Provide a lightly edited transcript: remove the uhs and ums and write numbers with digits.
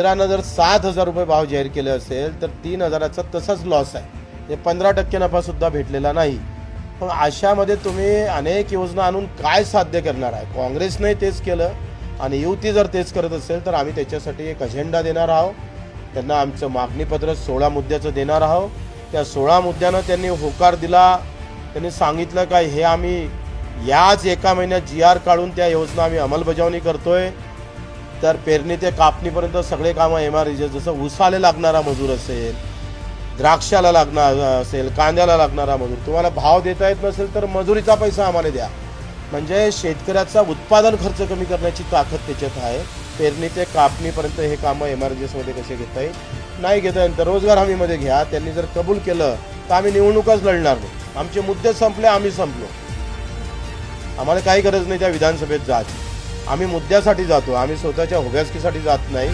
केंद्रानं जर 7,000 रुपये भाव जाहीर केले असेल तर 3,000चा तसाच लॉस आहे. हे 15% नफासुद्धा भेटलेला नाही. पण अशामध्ये तुम्ही अनेक योजना आणून काय साध्य करणार आहे? काँग्रेसने तेच केलं आणि युती जर तेच करत असेल तर आम्ही त्याच्यासाठी एक अजेंडा देणार आहोत. त्यांना आमचं मागणीपत्र 16 मुद्द्याचं देणार आहोत. त्या 16 मुद्द्यानं त्यांनी होकार दिला. त्यांनी सांगितलं का हे आम्ही याच एका महिन्यात GR काढून त्या योजना आम्ही अंमलबजावणी करतोय. तर पेरणी ते कापणीपर्यंत सगळे कामं MREG, जसं ऊसाला लागणारा मजूर असेल, द्राक्षाला लागणार असेल, कांद्याला लागणारा मजूर, तुम्हाला भाव देता येत नसेल तर मजुरीचा पैसा आम्हाला द्या. म्हणजे शेतकऱ्याचा उत्पादन खर्च कमी करण्याची ताकद त्याच्यात आहे. पेरणी ते कापणीपर्यंत हे कामं MREGमध्ये कसे घेता येईल, नाही घेता येईल तर रोजगार हमीमध्ये घ्या. त्यांनी जर कबूल केलं तर आम्ही निवडणूकच लढणार नाही. आमचे मुद्दे संपले, आम्ही संपलो. आम्हाला काही गरज नाही त्या विधानसभेत जायची. आम्ही मुद्द्यासाठी जातो, आम्ही स्वतःच्या हुब्यासकीसाठी जात नाही.